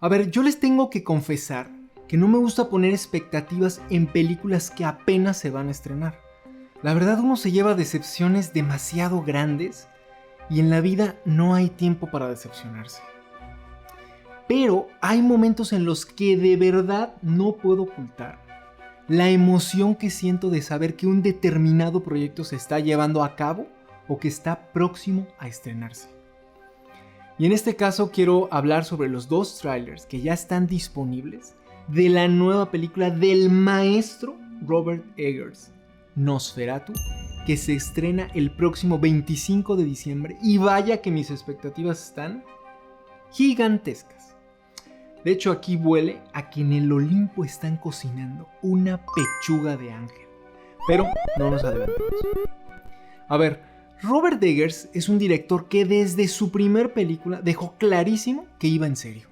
A ver, yo les tengo que confesar que no me gusta poner expectativas en películas que apenas se van a estrenar. La verdad, uno se lleva decepciones demasiado grandes y en la vida no hay tiempo para decepcionarse. Pero hay momentos en los que de verdad no puedo ocultar la emoción que siento de saber que un determinado proyecto se está llevando a cabo o que está próximo a estrenarse. Y en este caso quiero hablar sobre los 2 trailers que ya están disponibles de la nueva película del maestro Robert Eggers, Nosferatu, que se estrena el próximo 25 de diciembre y vaya que mis expectativas están gigantescas. De hecho, aquí huele a que en el Olimpo están cocinando una pechuga de ángel. Pero no nos adelantemos. A ver, Robert Eggers es un director que desde su primer película dejó clarísimo que iba en serio,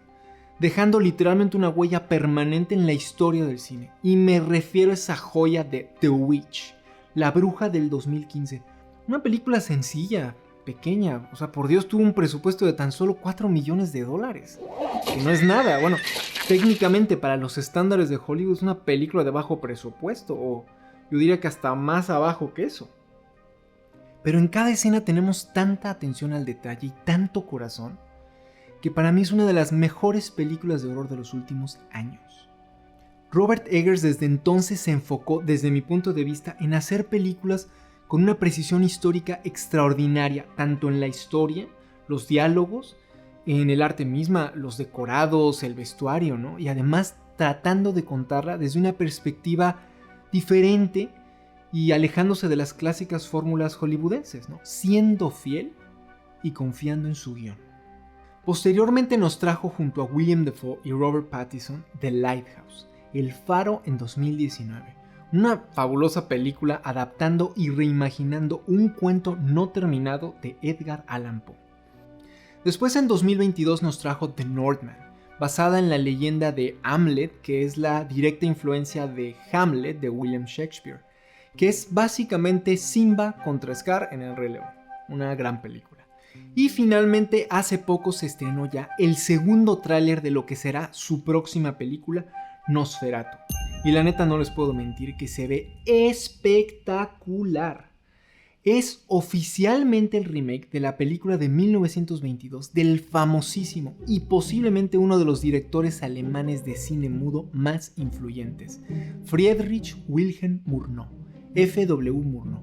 dejando literalmente una huella permanente en la historia del cine. Y me refiero a esa joya de The Witch, La Bruja del 2015. Una película sencilla, pequeña, o sea, por Dios, tuvo un presupuesto de tan solo $4 millones, que no es nada. Bueno, técnicamente para los estándares de Hollywood es una película de bajo presupuesto, o yo diría que hasta más abajo que eso. Pero en cada escena tenemos tanta atención al detalle y tanto corazón, que para mí es una de las mejores películas de horror de los últimos años. Robert Eggers desde entonces se enfocó, desde mi punto de vista, en hacer películas con una precisión histórica extraordinaria, tanto en la historia, los diálogos, en el arte misma, los decorados, el vestuario, ¿no? Y además tratando de contarla desde una perspectiva diferente y alejándose de las clásicas fórmulas hollywoodenses, ¿no? Siendo fiel y confiando en su guión. Posteriormente nos trajo junto a William Dafoe y Robert Pattinson The Lighthouse, El Faro en 2019. Una fabulosa película adaptando y reimaginando un cuento no terminado de Edgar Allan Poe. Después en 2022 nos trajo The Northman, basada en la leyenda de Hamlet, que es la directa influencia de Hamlet de William Shakespeare, que es básicamente Simba contra Scar en El Rey León. Una gran película. Y finalmente hace poco se estrenó ya el segundo tráiler de lo que será su próxima película, Nosferatu. Y la neta no les puedo mentir que se ve espectacular. Es oficialmente el remake de la película de 1922 del famosísimo y posiblemente uno de los directores alemanes de cine mudo más influyentes, Friedrich Wilhelm Murnau, F.W. Murnau.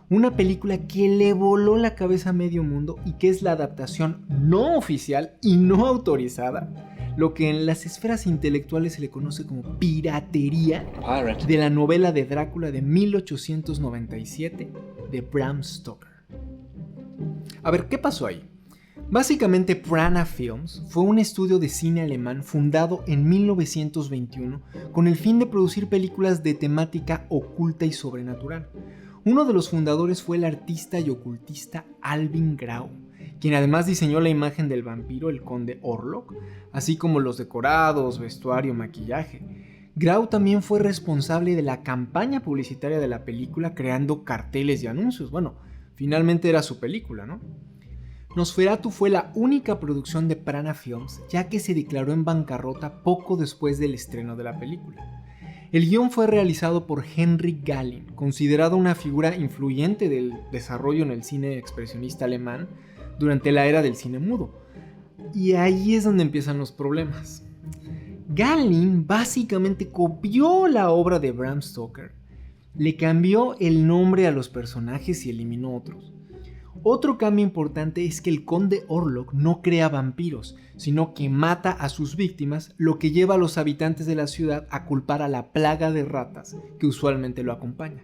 Una película que le voló la cabeza a medio mundo y que es la adaptación no oficial y no autorizada, lo que en las esferas intelectuales se le conoce como piratería, de la novela de Drácula de 1897 de Bram Stoker. A ver, ¿qué pasó ahí? Básicamente Prana Films fue un estudio de cine alemán fundado en 1921 con el fin de producir películas de temática oculta y sobrenatural. Uno de los fundadores fue el artista y ocultista Alvin Grau, quien además diseñó la imagen del vampiro, el conde Orlok, así como los decorados, vestuario, maquillaje. Grau también fue responsable de la campaña publicitaria de la película, creando carteles y anuncios. Bueno, finalmente era su película, ¿no? Nosferatu fue la única producción de Prana Films, ya que se declaró en bancarrota poco después del estreno de la película. El guión fue realizado por Henry Gallin, considerado una figura influyente del desarrollo en el cine expresionista alemán durante la era del cine mudo. Y ahí es donde empiezan los problemas. Gallin básicamente copió la obra de Bram Stoker, le cambió el nombre a los personajes y eliminó otros. Otro cambio importante es que el conde Orlok no crea vampiros, sino que mata a sus víctimas, lo que lleva a los habitantes de la ciudad a culpar a la plaga de ratas que usualmente lo acompaña.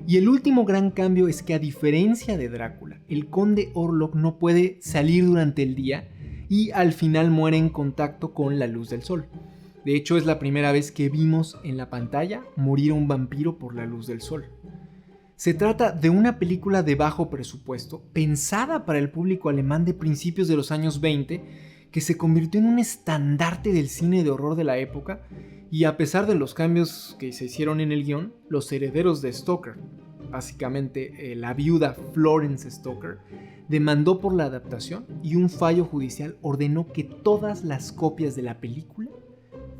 Y el último gran cambio es que, a diferencia de Drácula, el conde Orlok no puede salir durante el día y al final muere en contacto con la luz del sol. De hecho, es la primera vez que vimos en la pantalla morir a un vampiro por la luz del sol. Se trata de una película de bajo presupuesto, pensada para el público alemán de principios de los años 20, que se convirtió en un estandarte del cine de horror de la época, y a pesar de los cambios que se hicieron en el guión, los herederos de Stoker, básicamente la viuda Florence Stoker, demandó por la adaptación y un fallo judicial ordenó que todas las copias de la película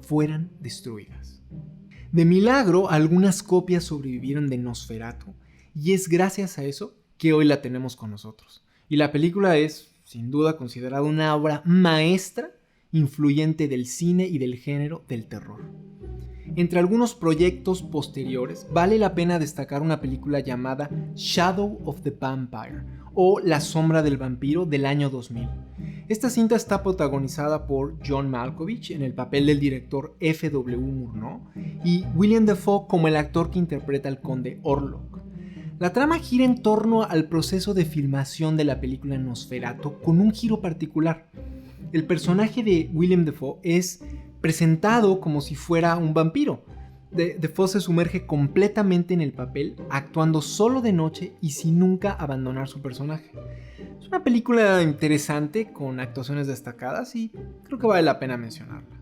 fueran destruidas. De milagro, algunas copias sobrevivieron de Nosferatu y es gracias a eso que hoy la tenemos con nosotros. Y la película es, sin duda, considerada una obra maestra influyente del cine y del género del terror. Entre algunos proyectos posteriores, vale la pena destacar una película llamada Shadow of the Vampire o La sombra del vampiro del año 2000. Esta cinta está protagonizada por John Malkovich en el papel del director F.W. Murnau y William Dafoe como el actor que interpreta al conde Orlok. La trama gira en torno al proceso de filmación de la película Nosferatu con un giro particular. El personaje de William Dafoe es presentado como si fuera un vampiro. Dafoe se sumerge completamente en el papel, actuando solo de noche y sin nunca abandonar su personaje. Es una película interesante, con actuaciones destacadas y creo que vale la pena mencionarla.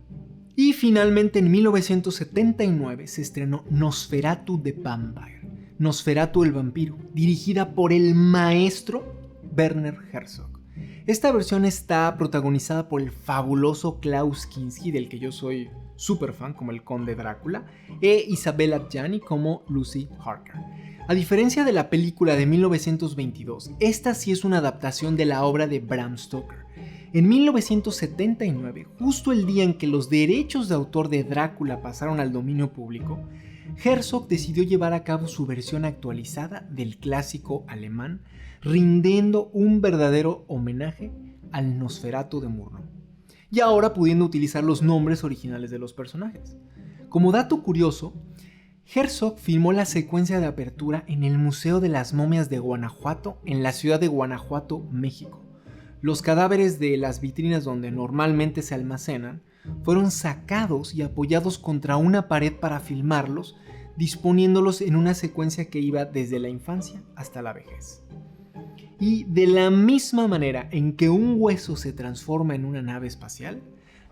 Y finalmente en 1979 se estrenó Nosferatu the Vampire, Nosferatu el vampiro, dirigida por el maestro Werner Herzog. Esta versión está protagonizada por el fabuloso Klaus Kinski, del que yo soy súper fan, como el conde Drácula, e Isabella Adjani como Lucy Harker. A diferencia de la película de 1922, esta sí es una adaptación de la obra de Bram Stoker. En 1979, justo el día en que los derechos de autor de Drácula pasaron al dominio público, Herzog decidió llevar a cabo su versión actualizada del clásico alemán, rindiendo un verdadero homenaje al Nosferatu de Murnau, y ahora pudiendo utilizar los nombres originales de los personajes. Como dato curioso, Herzog filmó la secuencia de apertura en el Museo de las Momias de Guanajuato, en la ciudad de Guanajuato, México. Los cadáveres de las vitrinas donde normalmente se almacenan fueron sacados y apoyados contra una pared para filmarlos, disponiéndolos en una secuencia que iba desde la infancia hasta la vejez. Y de la misma manera en que un hueso se transforma en una nave espacial,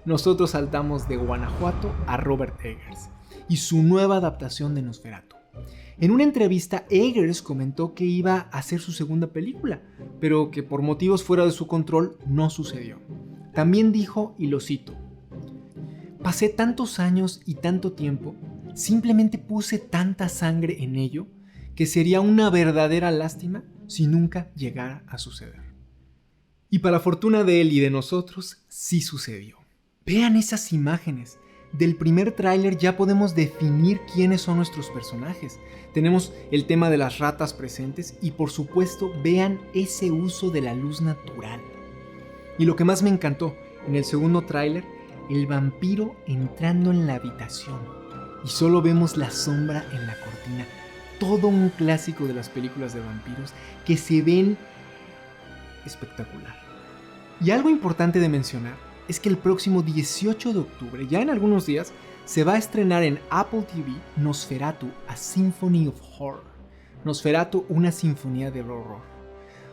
nosotros saltamos de Guanajuato a Robert Eggers y su nueva adaptación de Nosferatu. En una entrevista, Eggers comentó que iba a hacer su segunda película, pero que por motivos fuera de su control no sucedió. También dijo, y lo cito: "Pasé tantos años y tanto tiempo, simplemente puse tanta sangre en ello, que sería una verdadera lástima si nunca llegara a suceder". Y para fortuna de él y de nosotros, sí sucedió. Vean esas imágenes. Del primer tráiler ya podemos definir quiénes son nuestros personajes. Tenemos el tema de las ratas presentes y por supuesto vean ese uso de la luz natural. Y lo que más me encantó, en el segundo tráiler, el vampiro entrando en la habitación y solo vemos la sombra en la cortina. Todo un clásico de las películas de vampiros que se ven espectacular. Y algo importante de mencionar es que el próximo 18 de octubre, ya en algunos días, se va a estrenar en Apple TV Nosferatu, A Symphony of Horror. Nosferatu, una sinfonía de horror.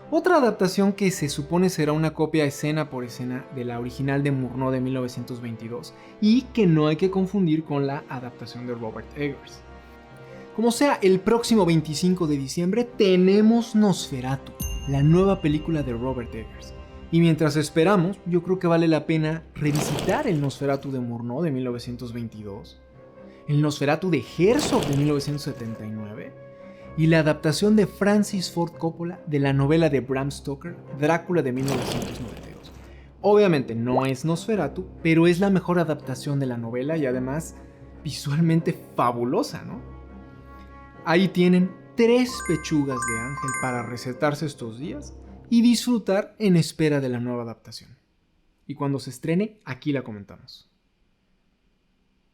Otra adaptación que se supone será una copia escena por escena de la original de Murnau de 1922 y que no hay que confundir con la adaptación de Robert Eggers. Como sea, el próximo 25 de diciembre tenemos Nosferatu, la nueva película de Robert Eggers. Y mientras esperamos, yo creo que vale la pena revisitar el Nosferatu de Murnau de 1922, el Nosferatu de Herzog de 1979 y la adaptación de Francis Ford Coppola de la novela de Bram Stoker, Drácula de 1992. Obviamente no es Nosferatu, pero es la mejor adaptación de la novela y además visualmente fabulosa, ¿no? Ahí tienen 3 pechugas de ángel para recetarse estos días y disfrutar en espera de la nueva adaptación. Y cuando se estrene, aquí la comentamos.